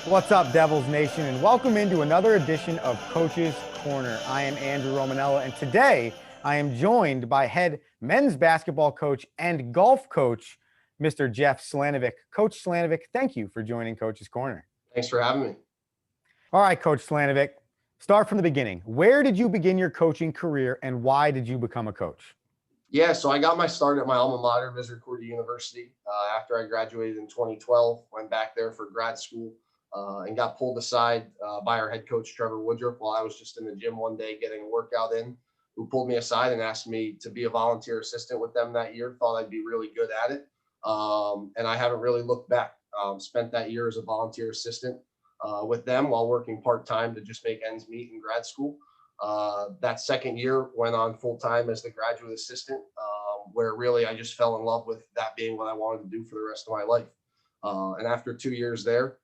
What's up, Devils Nation, and welcome into another edition of Coach's Corner. I am Andrew Romanella, and today I am joined by head men's basketball coach and golf coach, Mr. Jeff Slanovec. Coach Slanovec, thank you for joining Coach's Corner. Thanks for having me. All right, Coach Slanovec, start from the beginning. Where did you begin your coaching career, and why did you become a coach? Yeah, so I got my start at my alma mater, Misericordia University. After I graduated in 2012, went back there for grad school and got pulled aside by our head coach, Trevor Woodruff, while I was just in the gym one day getting a workout in, who pulled me aside and asked me to be a volunteer assistant with them that year. Thought I'd be really good at it. And I haven't really looked back. Spent that year as a volunteer assistant with them while working part-time to just make ends meet in grad school. That second year went on full-time as the graduate assistant, where really I just fell in love with that being what I wanted to do for the rest of my life. And after 2 years there,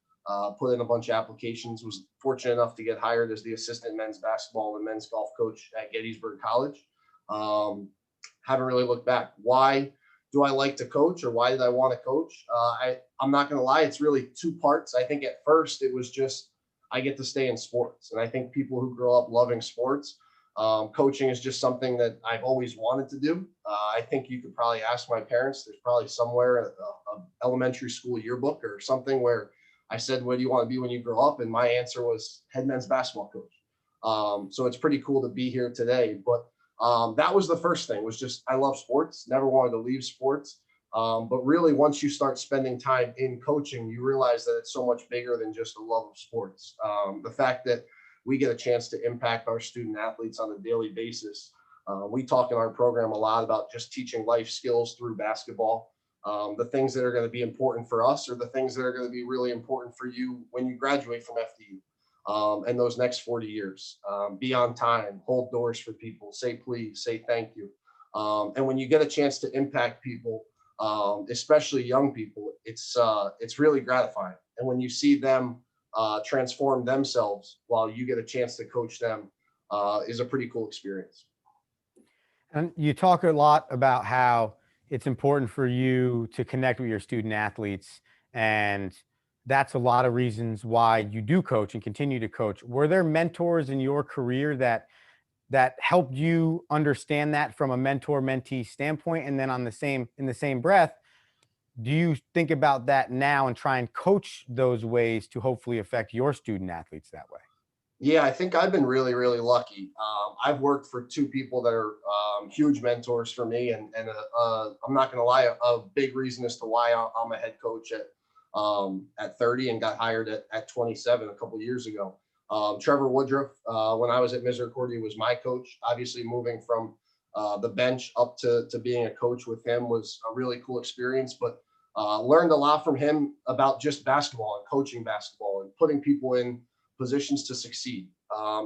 put in a bunch of applications, was fortunate enough to get hired as the assistant men's basketball and men's golf coach at Gettysburg College. Haven't really looked back. Why do I like to coach, or why did I want to coach? I'm not going to lie, it's really two parts. I think at first it was just I get to stay in sports. And I think people who grow up loving sports, coaching is just something that I've always wanted to do. I think you could probably ask my parents. There's probably somewhere a elementary school yearbook or something where I said, what do you want to be when you grow up? And my answer was head men's basketball coach. So it's pretty cool to be here today. But that was the first thing, was just I love sports, never wanted to leave sports. But really, once you start spending time in coaching, you realize that it's so much bigger than just a love of sports. The fact that we get a chance to impact our student athletes on a daily basis. We talk in our program a lot about just teaching life skills through basketball. The things that are going to be important for us are the things that are going to be really important for you when you graduate from FDU and those next 40 years. Be on time, hold doors for people, say please, say thank you. And when you get a chance to impact people, especially young people, it's really gratifying. And when you see them transform themselves while you get a chance to coach them, is a pretty cool experience. And you talk a lot about how it's important for you to connect with your student athletes, and that's a lot of reasons why you do coach and continue to coach. Were there mentors in your career that helped you understand that from a mentor-mentee standpoint? And then in the same breath, do you think about that now and try and coach those ways to hopefully affect your student athletes that way? Yeah, I think I've been really, really lucky. I've worked for two people that are huge mentors for me, and I'm not going to lie, a big reason as to why I'm a head coach at 30 and got hired at 27 a couple of years ago. Trevor Woodruff, when I was at Misericordia, was my coach. Obviously, moving from the bench up to being a coach with him was a really cool experience, but learned a lot from him about just basketball and coaching basketball and putting people in positions to succeed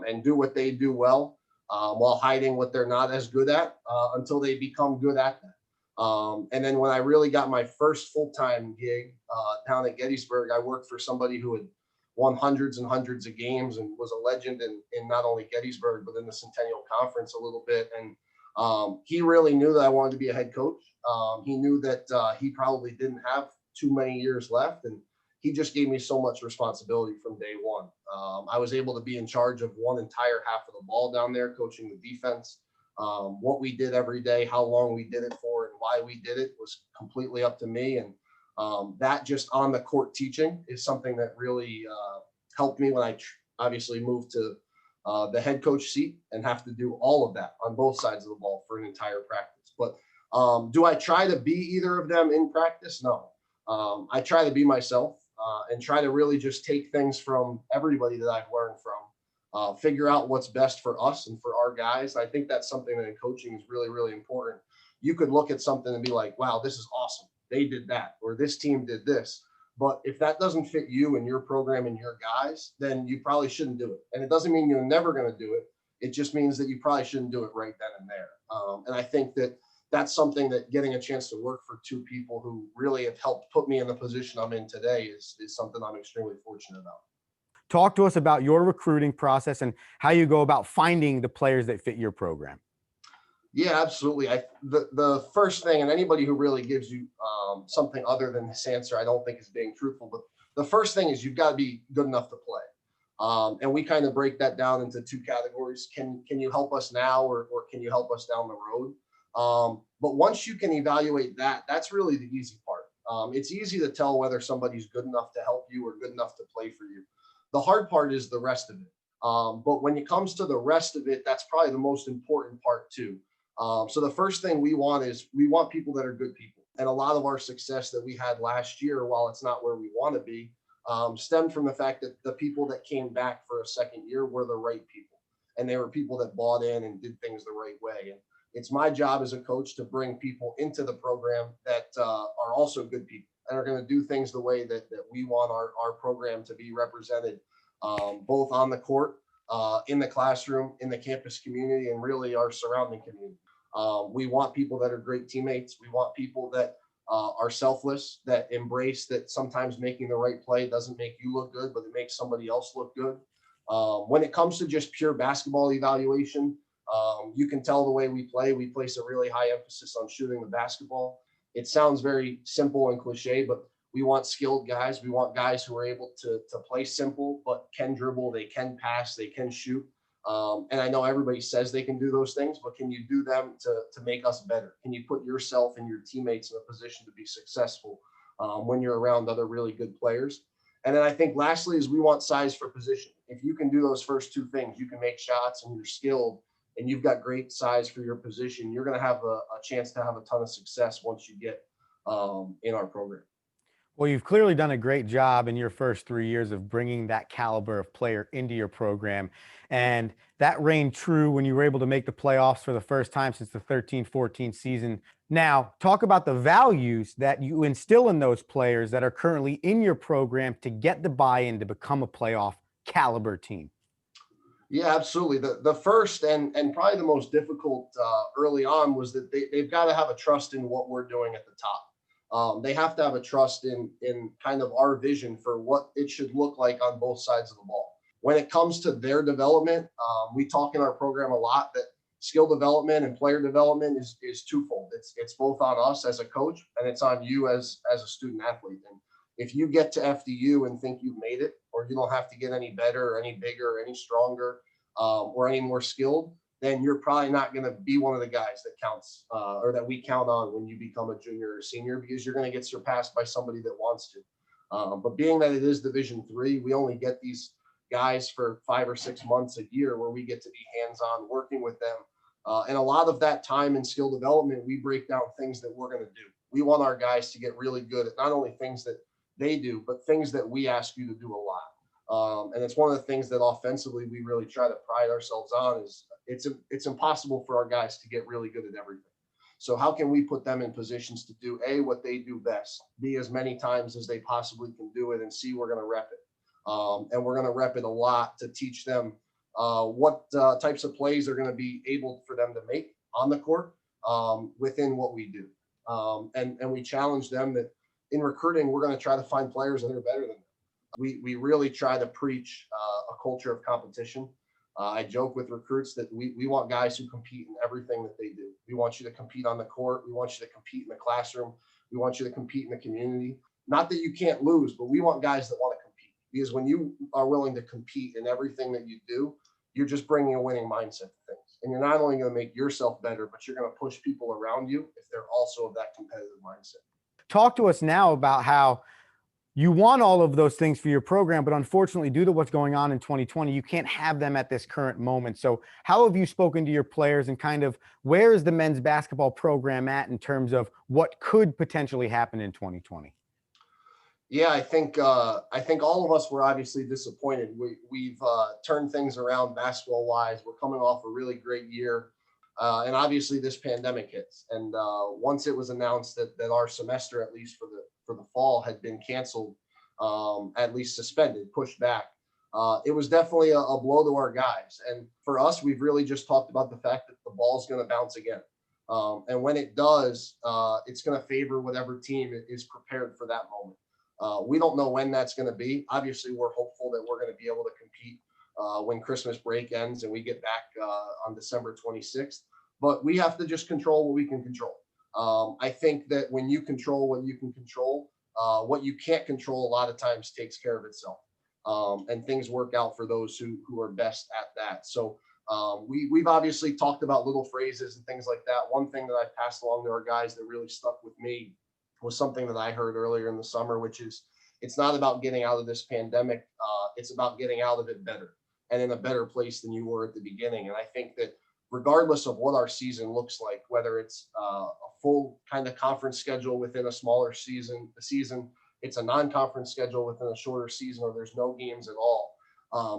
and do what they do well while hiding what they're not as good at until they become good at that. And then when I really got my first full-time gig down at Gettysburg, I worked for somebody who had won hundreds and hundreds of games and was a legend in not only Gettysburg, but in the Centennial Conference a little bit. And he really knew that I wanted to be a head coach. He knew that he probably didn't have too many years left. And he just gave me so much responsibility from day one. I was able to be in charge of one entire half of the ball down there, coaching the defense. What we did every day, how long we did it for, and why we did it was completely up to me. And that just on the court teaching is something that really helped me when I obviously moved to the head coach seat and have to do all of that on both sides of the ball for an entire practice. But do I try to be either of them in practice? No. I try to be myself and try to really just take things from everybody that I've learned from, figure out what's best for us and for our guys. I think that's something that in coaching is really, really important. You could look at something and be like, wow, this is awesome. They did that, or this team did this. But if that doesn't fit you and your program and your guys, then you probably shouldn't do it. And it doesn't mean you're never going to do it. It just means that you probably shouldn't do it right then and there. And I think that that's something that getting a chance to work for two people who really have helped put me in the position I'm in today is something I'm extremely fortunate about. Talk to us about your recruiting process and how you go about finding the players that fit your program. Yeah, absolutely. The first thing, and anybody who really gives you something other than this answer, I don't think is being truthful, but The first thing is you've got to be good enough to play. And we kind of break that down into two categories. Can you help us now, or can you help us down the road? But once you can evaluate that, that's really the easy part. It's easy to tell whether somebody's good enough to help you or good enough to play for you. The hard part is the rest of it. But when it comes to the rest of it, that's probably the most important part too. So the first thing we want is we want people that are good people. And a lot of our success that we had last year, while it's not where we want to be, stemmed from the fact that the people that came back for a second year were the right people. And they were people that bought in and did things the right way. And it's my job as a coach to bring people into the program that are also good people and are going to do things the way that we want our program to be represented, both on the court, in the classroom, in the campus community, and really our surrounding community. We want people that are great teammates. We want people that are selfless, that embrace that sometimes making the right play doesn't make you look good, but it makes somebody else look good. When it comes to just pure basketball evaluation, you can tell the way we play. We place a really high emphasis on shooting the basketball. It sounds very simple and cliche, but we want skilled guys. We want guys who are able to play simple, but can dribble, they can pass, they can shoot. And I know everybody says they can do those things, but can you do them to make us better? Can you put yourself and your teammates in a position to be successful when you're around other really good players? And then I think lastly is we want size for position. If you can do those first two things, you can make shots and you're skilled and you've got great size for your position, you're going to have a chance to have a ton of success once you get in our program. Well, you've clearly done a great job in your first 3 years of bringing that caliber of player into your program. And that reigned true when you were able to make the playoffs for the first time since the 13-14 season. Now, talk about the values that you instill in those players that are currently in your program to get the buy-in to become a playoff caliber team. Yeah, absolutely. The first and probably the most difficult early on was that they've got to have a trust in what we're doing at the top. They have to have a trust in kind of our vision for what it should look like on both sides of the ball. When it comes to their development, we talk in our program a lot that skill development and player development is twofold. It's both on us as a coach and it's on you as a student athlete. And if you get to FDU and think you've made it, or you don't have to get any better or any bigger or any stronger or any more skilled, then you're probably not going to be one of the guys that counts or that we count on when you become a junior or senior, because you're going to get surpassed by somebody that wants to. But being that it is Division III, we only get these guys for 5 or 6 months a year where we get to be hands-on working with them. And a lot of that time in skill development, we break down things that we're going to do. We want our guys to get really good at not only things that they do, but things that we ask you to do a lot. And it's one of the things that offensively we really try to pride ourselves on is it's impossible for our guys to get really good at everything. So how can we put them in positions to do what they do best, B, as many times as they possibly can do it, and C, we're going to rep it. And we're going to rep it a lot to teach them what types of plays are going to be able for them to make on the court within what we do. And we challenge them that in recruiting, we're going to try to find players that are better than them. We really try to preach a culture of competition. I joke with recruits that we want guys who compete in everything that they do. We want you to compete on the court. We want you to compete in the classroom. We want you to compete in the community. Not that you can't lose, but we want guys that want to compete, because when you are willing to compete in everything that you do, you're just bringing a winning mindset to things. And you're not only going to make yourself better, but you're going to push people around you if they're also of that competitive mindset. Talk to us now about how you want all of those things for your program, but unfortunately, due to what's going on in 2020, you can't have them at this current moment. So how have you spoken to your players, and kind of where is the men's basketball program at in terms of what could potentially happen in 2020? Yeah, I think all of us were obviously disappointed. We've turned things around basketball wise. We're coming off a really great year. And obviously this pandemic hits. And once it was announced that our semester, at least for the fall, had been canceled, at least suspended, pushed back, it was definitely a blow to our guys. And for us, we've really just talked about the fact that the ball's going to bounce again. And when it does, it's going to favor whatever team is prepared for that moment. We don't know when that's going to be. Obviously, we're hopeful that we're going to be able to compete when Christmas break ends and we get back on December 26th. But we have to just control what we can control. I think that when you control what you can control, what you can't control a lot of times takes care of itself. And things work out for those who are best at that. So we've obviously talked about little phrases and things like that. One thing that I passed along to our guys that really stuck with me was something that I heard earlier in the summer, which is it's not about getting out of this pandemic. It's about getting out of it better and in a better place than you were at the beginning. And I think that regardless of what our season looks like, whether it's a full kind of conference schedule within a smaller season, it's a non-conference schedule within a shorter season, or there's no games at all.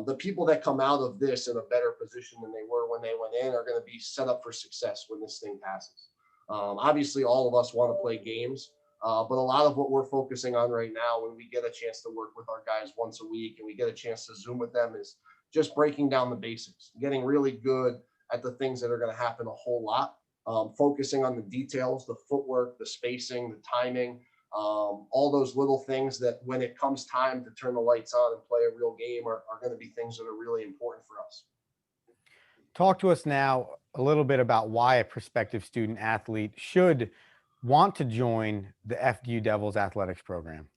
The people that come out of this in a better position than they were when they went in are going to be set up for success when this thing passes. Obviously, all of us want to play games, but a lot of what we're focusing on right now, when we get a chance to work with our guys once a week and we get a chance to Zoom with them, is just breaking down the basics, getting really good at the things that are going to happen a whole lot, focusing on the details, the footwork, the spacing, the timing, all those little things that when it comes time to turn the lights on and play a real game are going to be things that are really important for us. Talk to us now a little bit about why a prospective student athlete should want to join the FDU Devils athletics program.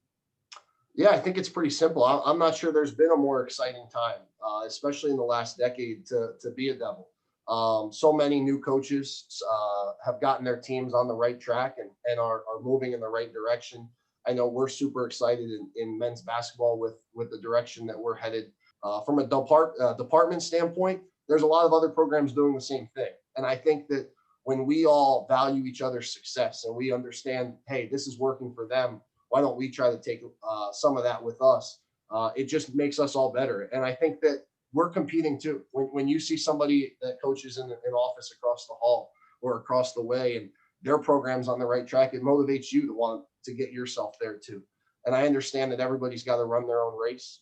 Yeah, I think it's pretty simple. I'm not sure there's been a more exciting time, especially in the last decade, to be a Devil. So many new coaches have gotten their teams on the right track and are moving in the right direction. I know we're super excited in men's basketball with the direction that we're headed. From a department standpoint, there's a lot of other programs doing the same thing. And I think that when we all value each other's success and we understand, hey, this is working for them, why don't we try to take some of that with us? It just makes us all better. And I think that we're competing too. When you see somebody that coaches in an office across the hall or across the way and their program's on the right track, it motivates you to want to get yourself there too. And I understand that everybody's got to run their own race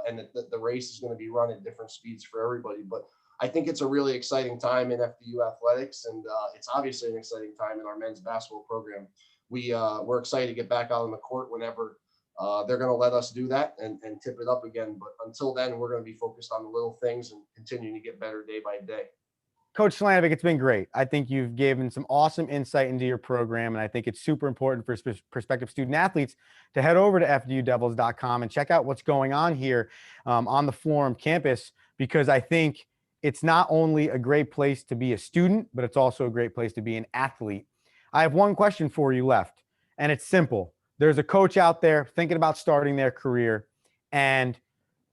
and that the race is going to be run at different speeds for everybody. But I think it's a really exciting time in FDU athletics, and it's obviously an exciting time in our men's basketball program. We're excited to get back out on the court whenever they're going to let us do that and tip it up again. But until then, we're going to be focused on the little things and continuing to get better day by day. Coach Slanovec, it's been great. I think you've given some awesome insight into your program, and I think it's super important for prospective student athletes to head over to fdudevils.com and check out what's going on here on the Florham campus, because I think it's not only a great place to be a student, but it's also a great place to be an athlete. I have one question for you left, and it's simple. There's a coach out there thinking about starting their career, and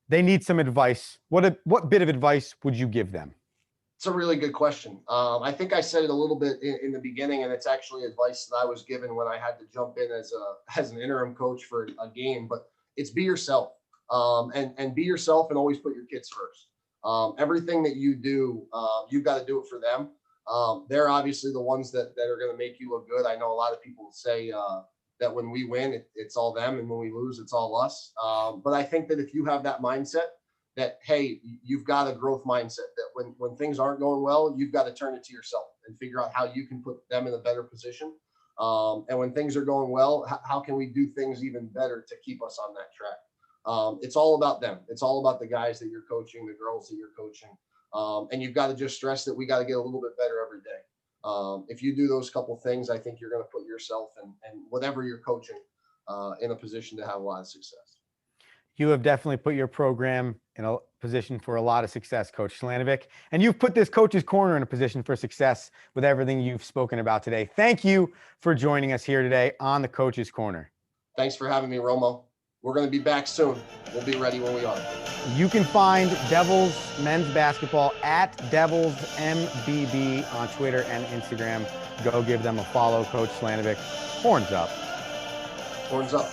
they need some advice. What bit of advice would you give them? It's a really good question. I think I said it a little bit in the beginning, and it's actually advice that I was given when I had to jump in as an interim coach for a game. But it's be yourself, and be yourself, and always put your kids first. Everything that you do, you've got to do it for them. They're obviously the ones that are going to make you look good. I know a lot of people say that when we win, it's all them, and when we lose, it's all us. But I think that if you have that mindset, that, hey, you've got a growth mindset, that when things aren't going well, you've got to turn it to yourself and figure out how you can put them in a better position. And when things are going well, how can we do things even better to keep us on that track? It's all about them. It's all about the guys that you're coaching, the girls that you're coaching. And you've got to just stress that we got to get a little bit better every day. If you do those couple things, I think you're going to put yourself and whatever you're coaching in a position to have a lot of success. You have definitely put your program in a position for a lot of success, Coach Slanovec, and you've put this Coach's Corner in a position for success with everything you've spoken about today. Thank you for joining us here today on the Coach's Corner. Thanks for having me, Romo. We're going to be back soon. We'll be ready when we are. You can find Devils men's basketball at Devils MBB on Twitter and Instagram. Go give them a follow. Coach Slanovec, horns up. Horns up.